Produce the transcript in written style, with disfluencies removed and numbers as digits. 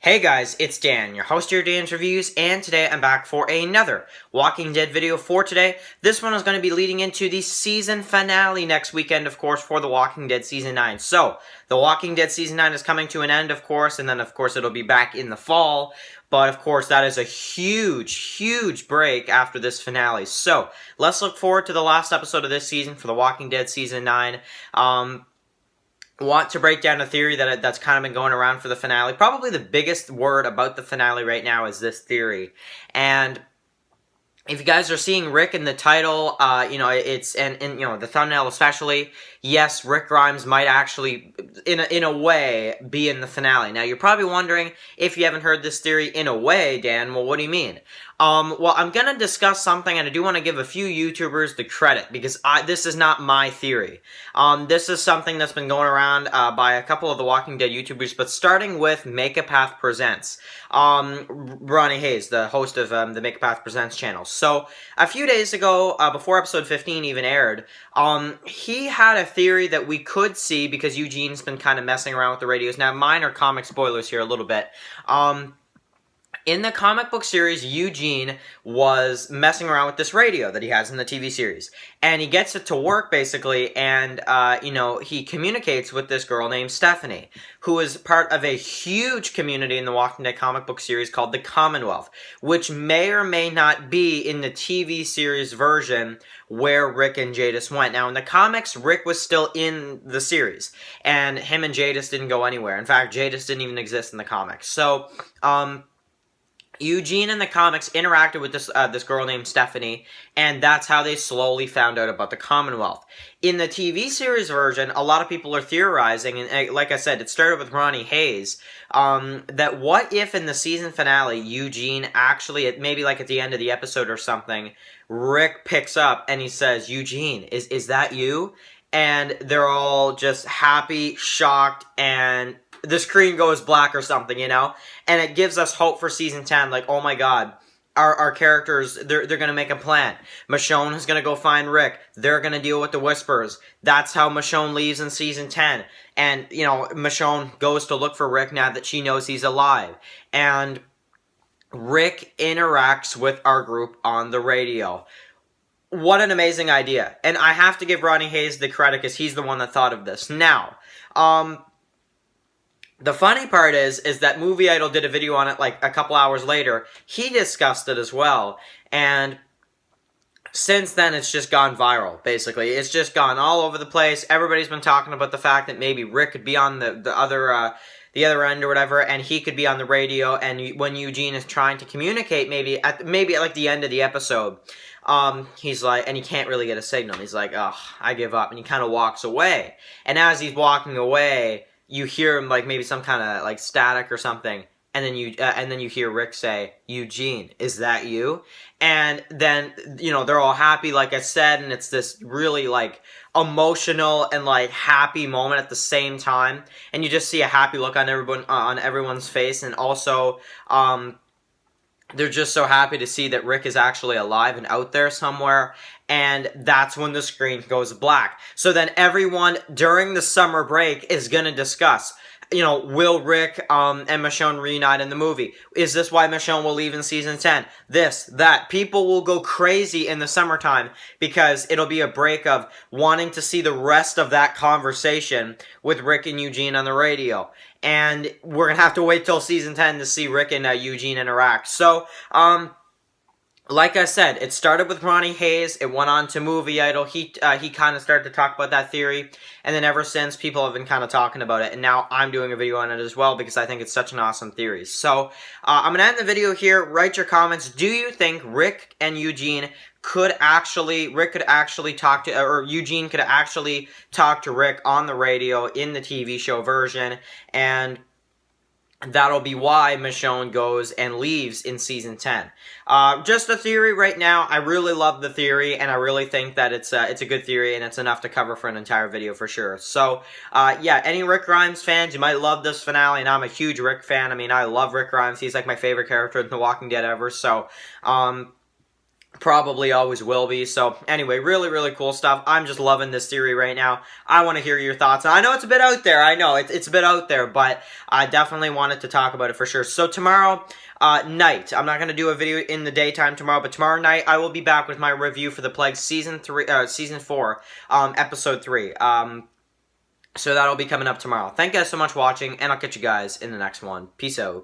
Hey guys, it's Dan, your host here at Dan's Reviews, and today I'm back for another Walking Dead video for today. This one is going to be leading into the season finale next weekend, of course, for The Walking Dead Season 9. So, The Walking Dead Season 9 is coming to an end, of course, and then, of course, it'll be back in the fall. But, of course, that is a huge break after this finale. So, let's look forward to the last episode of this season for The Walking Dead Season 9. Want to break down a theory that's kind of been going around for the finale. Probably the biggest word about the finale right now is this theory. And if you guys are seeing Rick in the title, it's and the thumbnail especially. Yes, Rick Grimes might actually, in a way, be in the finale. Now you're probably wondering if you haven't heard this theory. In a way, Dan. Well, what do you mean? Well, I'm gonna discuss something, and I do want to give a few YouTubers the credit because this is not my theory. This is something that's been going around by a couple of the Walking Dead YouTubers, but starting with Make a Path Presents. Ronnie Hayes, the host of the Make a Path Presents channel. So, a few days ago, before episode 15 even aired, he had a theory that we could see, because Eugene's been kind of messing around with the radios. Now, mine are comic spoilers here a little bit. In the comic book series, Eugene was messing around with this radio that he has in the TV series. And he gets it to work, basically, and, he communicates with this girl named Stephanie, who is part of a huge community in the Walking Dead comic book series called the Commonwealth, which may or may not be in the TV series version where Rick and Jadis went. Now, in the comics, Rick was still in the series, and him and Jadis didn't go anywhere. In fact, Jadis didn't even exist in the comics. So, Eugene in the comics interacted with this girl named Stephanie, and that's how they slowly found out about the Commonwealth. In the TV series version, a lot of people are theorizing, and like I said, it started with Ronnie Hayes, that what if in the season finale, Eugene actually, maybe like at the end of the episode or something, Rick picks up and he says, "Eugene, is that you?" And they're all just happy, shocked, and the screen goes black or something, and it gives us hope for season 10, like, oh my god, our characters, they're gonna make a plan. Michonne is gonna go find Rick, they're gonna deal with the Whisperers. That's how Michonne leaves in season 10, and, Michonne goes to look for Rick now that she knows he's alive, and Rick interacts with our group on the radio. What an amazing idea, and I have to give Ronnie Hayes the credit, because he's the one that thought of this. Now, the funny part is that Movie Idol did a video on it like a couple hours later. He discussed it as well, and since then it's just gone viral, basically. It's just gone all over the place. Everybody's been talking about the fact that maybe Rick could be on the other end or whatever, and he could be on the radio, and when Eugene is trying to communicate, maybe at like the end of the episode, he's like, and he can't really get a signal. He's like, "Oh, I give up," and he kind of walks away. And as he's walking away, you hear him like maybe some kind of like static or something, and then you hear Rick say, "Eugene, is that you?" And then they're all happy, like I said, and it's this really like emotional and like happy moment at the same time, and you just see a happy look on everyone's face, and also they're just so happy to see that Rick is actually alive and out there somewhere, and that's when the screen goes black. So then everyone during the summer break is going to discuss, will Rick and Michonne reunite in the movie? Is this why Michonne will leave in season 10? This, that. People will go crazy in the summertime because it'll be a break of wanting to see the rest of that conversation with Rick and Eugene on the radio. And we're going to have to wait till season 10 to see Rick and Eugene interact. So, like I said, it started with Ronnie Hayes, it went on to Movie Idol, he kind of started to talk about that theory, and then ever since, people have been kind of talking about it, and now I'm doing a video on it as well, because I think it's such an awesome theory. So, I'm going to end the video here, write your comments. Do you think Rick and Eugene could actually talk to, or Eugene could actually talk to Rick on the radio in the TV show version, and that'll be why Michonne goes and leaves in season 10. Just a theory right now. I really love the theory, and I really think that it's a good theory, and it's enough to cover for an entire video for sure. So, yeah, any Rick Grimes fans, you might love this finale, and I'm a huge Rick fan. I mean, I love Rick Grimes. He's like my favorite character in The Walking Dead ever. So, Probably always will be. So anyway, really, really cool stuff. I'm just loving this theory right now. I want to hear your thoughts. I know it's a bit out there. I know it's a bit out there, but I definitely wanted to talk about it for sure. So tomorrow night, I'm not going to do a video in the daytime tomorrow, but tomorrow night I will be back with my review for The Plague season 4, episode 3. So that'll be coming up tomorrow. Thank you guys so much for watching, and I'll catch you guys in the next one. Peace out.